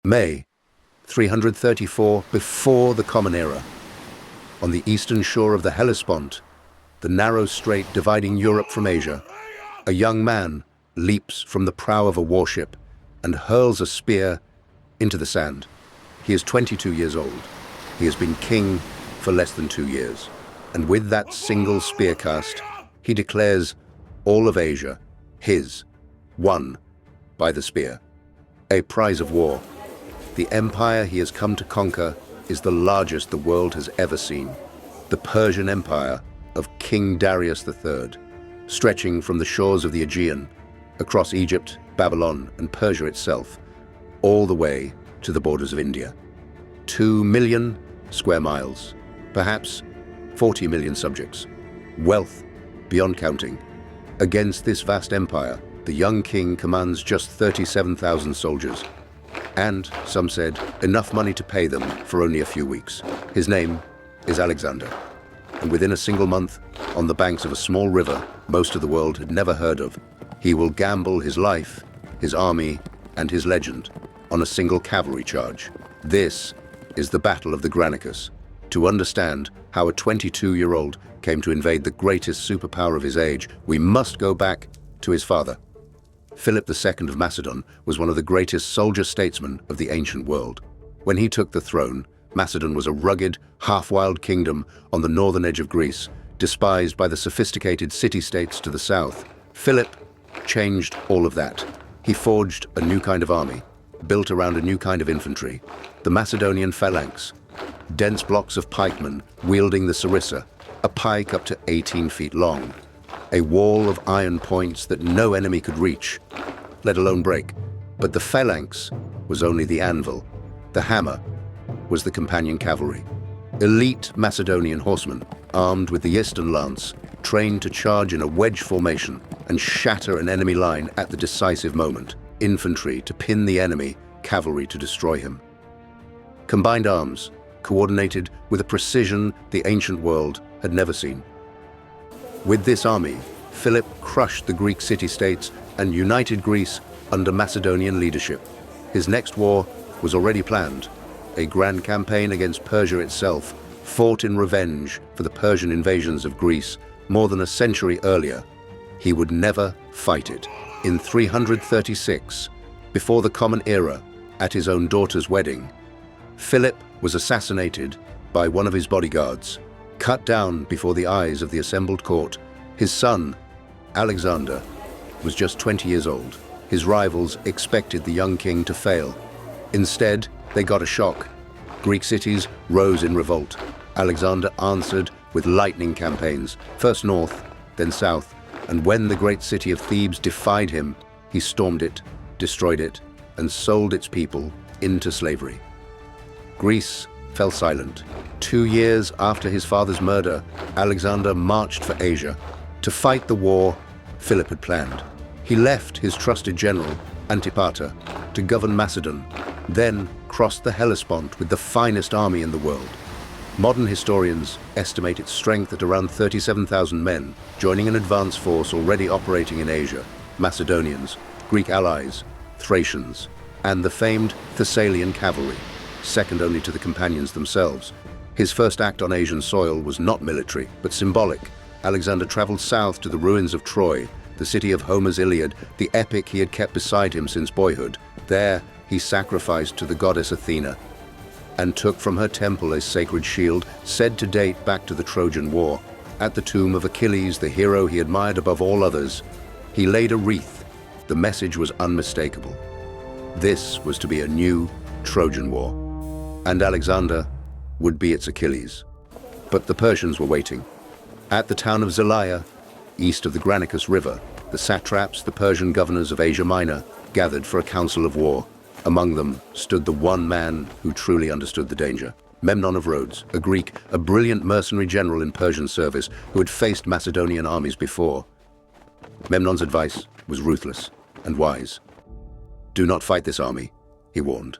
May 334 before the Common Era. On the eastern shore of the Hellespont, the narrow strait dividing Europe from Asia, a young man leaps from the prow of a warship and hurls a spear into the sand. He is 22 years old. He has been king for less than 2 years. And with that single spear cast, he declares all of Asia his, won by the spear. A prize of war. The empire he has come to conquer is the largest the world has ever seen. The Persian Empire of King Darius III, stretching from the shores of the Aegean, across Egypt, Babylon, and Persia itself, all the way to the borders of India. 2 million square miles, perhaps 40 million subjects. Wealth beyond counting. Against this vast empire, the young king commands just 37,000 soldiers. And, some said, enough money to pay them for only a few weeks. His name is Alexander. And within a single month, on the banks of a small river most of the world had never heard of, he will gamble his life, his army, and his legend on a single cavalry charge. This is the Battle of the Granicus. To understand how a 22-year-old came to invade the greatest superpower of his age, we must go back to his father. Philip II of Macedon was one of the greatest soldier-statesmen of the ancient world. When he took the throne, Macedon was a rugged, half-wild kingdom on the northern edge of Greece, despised by the sophisticated city-states to the south. Philip changed all of that. He forged a new kind of army, built around a new kind of infantry, the Macedonian phalanx, dense blocks of pikemen wielding the sarissa, a pike up to 18 feet long, a wall of iron points that no enemy could reach, let alone break. But the phalanx was only the anvil. The hammer was the companion cavalry. Elite Macedonian horsemen, armed with the Eastern lance, trained to charge in a wedge formation and shatter an enemy line at the decisive moment. Infantry to pin the enemy, cavalry to destroy him. Combined arms, coordinated with a precision the ancient world had never seen. With this army, Philip crushed the Greek city-states and united Greece under Macedonian leadership. His next war was already planned, a grand campaign against Persia itself, fought in revenge for the Persian invasions of Greece more than a century earlier. He would never fight it. In 336, before the Common Era, at his own daughter's wedding, Philip was assassinated by one of his bodyguards, cut down before the eyes of the assembled court. His son, Alexander, was just 20 years old. His rivals expected the young king to fail. Instead, they got a shock. Greek cities rose in revolt. Alexander answered with lightning campaigns, first north, then south, and when the great city of Thebes defied him, he stormed it, destroyed it, and sold its people into slavery. Greece fell silent. 2 years after his father's murder, Alexander marched for Asia to fight the war Philip had planned. He left his trusted general, Antipater, to govern Macedon, then crossed the Hellespont with the finest army in the world. Modern historians estimate its strength at around 37,000 men, joining an advance force already operating in Asia: Macedonians, Greek allies, Thracians, and the famed Thessalian cavalry, second only to the companions themselves. His first act on Asian soil was not military, but symbolic. Alexander traveled south to the ruins of Troy, the city of Homer's Iliad, the epic he had kept beside him since boyhood. There, he sacrificed to the goddess Athena and took from her temple a sacred shield said to date back to the Trojan War. At the tomb of Achilles, the hero he admired above all others, he laid a wreath. The message was unmistakable. This was to be a new Trojan War, and Alexander would be its Achilles. But the Persians were waiting. At the town of Zelaya, east of the Granicus River, the satraps, the Persian governors of Asia Minor, gathered for a council of war. Among them stood the one man who truly understood the danger: Memnon of Rhodes, a Greek, a brilliant mercenary general in Persian service who had faced Macedonian armies before. Memnon's advice was ruthless and wise. "Do not fight this army," he warned.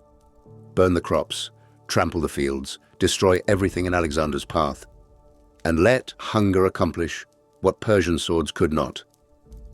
"Burn the crops, trample the fields, destroy everything in Alexander's path, and let hunger accomplish what Persian swords could not."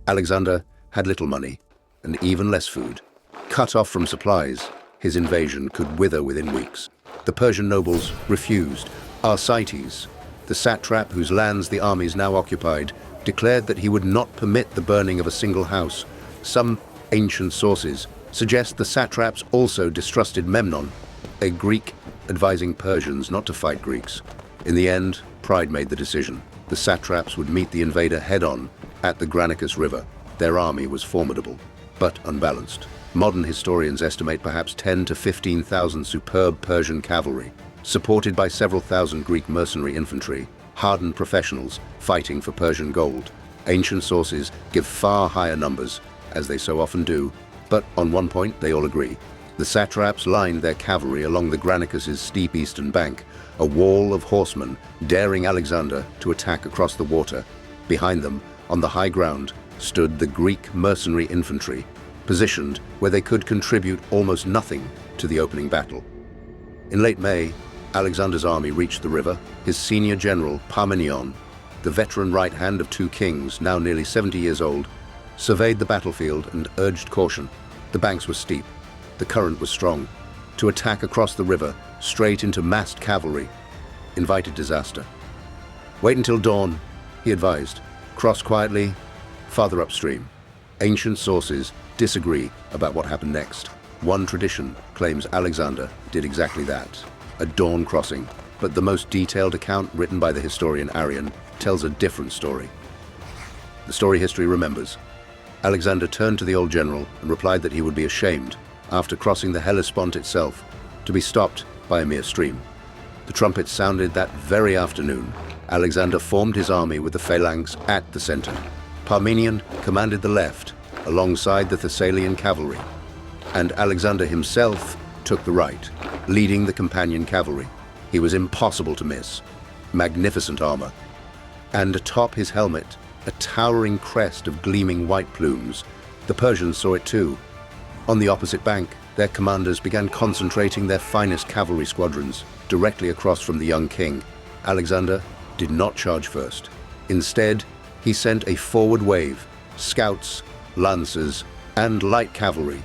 Alexander had little money and even less food. Cut off from supplies, his invasion could wither within weeks. The Persian nobles refused. Arsites, the satrap whose lands the armies now occupied, declared that he would not permit the burning of a single house. Some ancient sources suggest the satraps also distrusted Memnon, a Greek advising Persians not to fight Greeks. In the end, pride made the decision. The satraps would meet the invader head-on at the Granicus River. Their army was formidable, but unbalanced. Modern historians estimate perhaps 10 to 15,000 superb Persian cavalry, supported by several thousand Greek mercenary infantry, hardened professionals fighting for Persian gold. Ancient sources give far higher numbers, as they so often do, but on one point they all agree. The satraps lined their cavalry along the Granicus's steep eastern bank, a wall of horsemen daring Alexander to attack across the water. Behind them, on the high ground, stood the Greek mercenary infantry, positioned where they could contribute almost nothing to the opening battle. In late May, Alexander's army reached the river. His senior general, Parmenion, the veteran right hand of two kings, now nearly 70 years old, surveyed the battlefield and urged caution. The banks were steep. The current was strong. To attack across the river, straight into massed cavalry, invited disaster. Wait until dawn, he advised. Cross quietly, farther upstream. Ancient sources disagree about what happened next. One tradition claims Alexander did exactly that, a dawn crossing, but the most detailed account written by the historian Arrian tells a different story. The story history remembers. Alexander turned to the old general and replied that he would be ashamed, after crossing the Hellespont itself, to be stopped by a mere stream. The trumpets sounded that very afternoon. Alexander formed his army with the phalanx at the center. Parmenion commanded the left, alongside the Thessalian cavalry, and Alexander himself took the right, leading the companion cavalry. He was impossible to miss. Magnificent armor, and atop his helmet, a towering crest of gleaming white plumes. The Persians saw it too. On the opposite bank, their commanders began concentrating their finest cavalry squadrons directly across from the young king. Alexander did not charge first. Instead, he sent a forward wave, scouts, lancers, and light cavalry,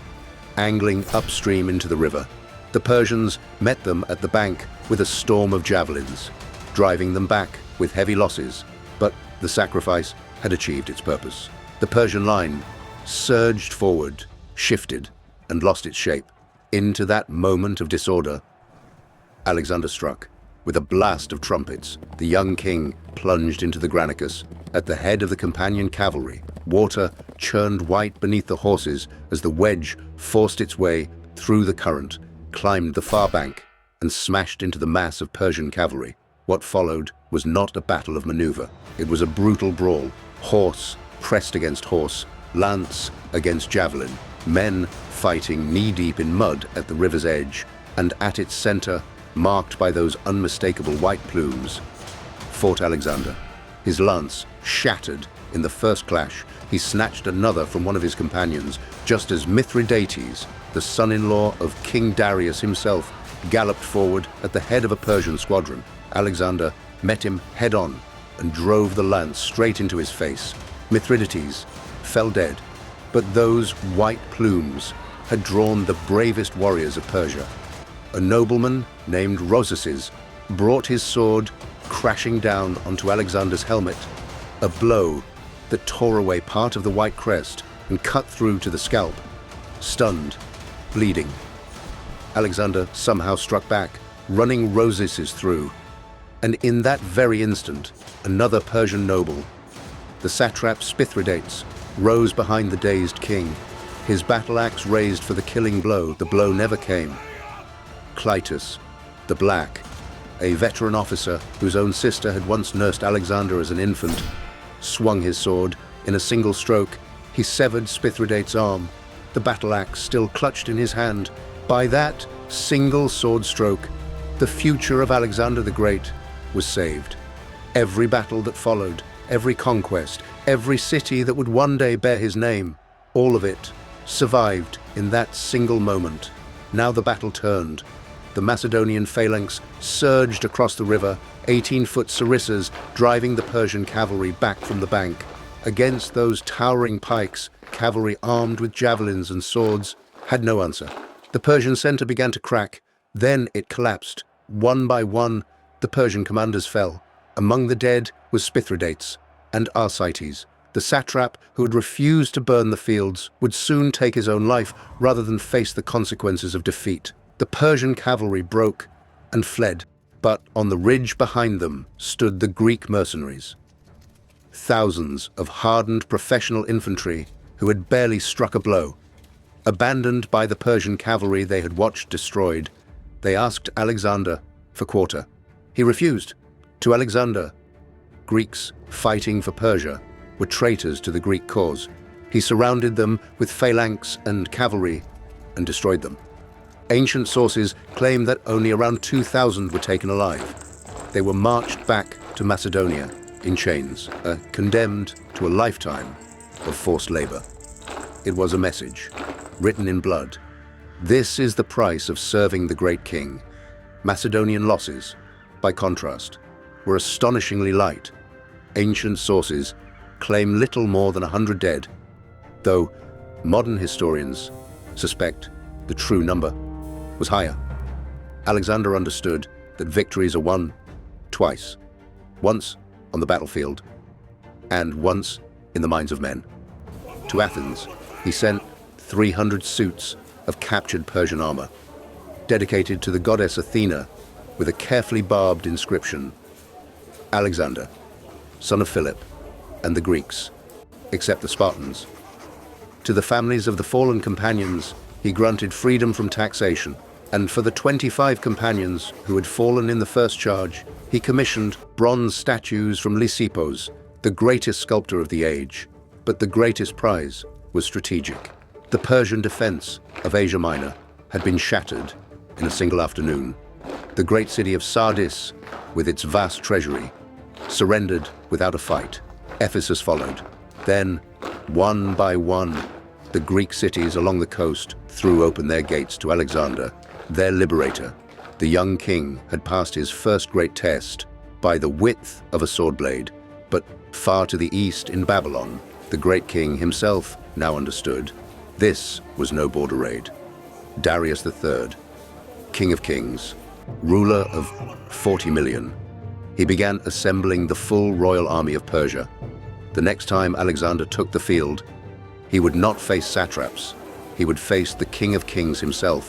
angling upstream into the river. The Persians met them at the bank with a storm of javelins, driving them back with heavy losses, but the sacrifice had achieved its purpose. The Persian line surged forward, shifted, and lost its shape. Into that moment of disorder, Alexander struck. With a blast of trumpets, the young king plunged into the Granicus. At the head of the companion cavalry, water churned white beneath the horses as the wedge forced its way through the current, climbed the far bank, and smashed into the mass of Persian cavalry. What followed was not a battle of maneuver. It was a brutal brawl. Horse pressed against horse, lance against javelin, men fighting knee-deep in mud at the river's edge, and at its center, marked by those unmistakable white plumes, fought Alexander. His lance shattered in the first clash. He snatched another from one of his companions, just as Mithridates, the son-in-law of King Darius himself, galloped forward at the head of a Persian squadron. Alexander met him head-on and drove the lance straight into his face. Mithridates fell dead, but those white plumes had drawn the bravest warriors of Persia. A nobleman named Rosaces brought his sword crashing down onto Alexander's helmet, a blow that tore away part of the white crest and cut through to the scalp. Stunned, bleeding, Alexander somehow struck back, running Rosaces through. And in that very instant, another Persian noble, the satrap Mithridates, rose behind the dazed king. His battle axe raised for the killing blow. The blow never came. Clytus, the Black, a veteran officer whose own sister had once nursed Alexander as an infant, swung his sword. In a single stroke, he severed Mithridates' arm, the battle axe still clutched in his hand. By that single sword stroke, the future of Alexander the Great was saved. Every battle that followed, every conquest, every city that would one day bear his name, all of it survived in that single moment. Now the battle turned. The Macedonian phalanx surged across the river, 18-foot sarissas driving the Persian cavalry back from the bank. Against those towering pikes, cavalry armed with javelins and swords had no answer. The Persian center began to crack. Then it collapsed. One by one, the Persian commanders fell. Among the dead was Mithridates and Arsites. The satrap who had refused to burn the fields would soon take his own life rather than face the consequences of defeat. The Persian cavalry broke and fled, but on the ridge behind them stood the Greek mercenaries. Thousands of hardened professional infantry who had barely struck a blow. Abandoned by the Persian cavalry they had watched destroyed, they asked Alexander for quarter. He refused. To Alexander, Greeks fighting for Persia were traitors to the Greek cause. He surrounded them with phalanx and cavalry and destroyed them. Ancient sources claim that only around 2,000 were taken alive. They were marched back to Macedonia in chains, condemned to a lifetime of forced labor. It was a message, written in blood. This is the price of serving the great king. Macedonian losses, by contrast, were astonishingly light. Ancient sources claim little more than 100 dead, though modern historians suspect the true number was higher. Alexander understood that victories are won twice, once on the battlefield and once in the minds of men. To Athens, he sent 300 suits of captured Persian armor, dedicated to the goddess Athena with a carefully barbed inscription: Alexander, son of Philip, and the Greeks, except the Spartans. To the families of the fallen companions, he granted freedom from taxation, and for the 25 companions who had fallen in the first charge, he commissioned bronze statues from Lysippos, the greatest sculptor of the age. But the greatest prize was strategic. The Persian defense of Asia Minor had been shattered in a single afternoon. The great city of Sardis, with its vast treasury, surrendered without a fight. Ephesus followed. Then, one by one, the Greek cities along the coast threw open their gates to Alexander, their liberator. The young king had passed his first great test by the width of a sword blade, but far to the east in Babylon, the great king himself now understood this was no border raid. Darius III, king of kings, ruler of 40 million, he began assembling the full royal army of Persia. The next time Alexander took the field, he would not face satraps. He would face the king of kings himself,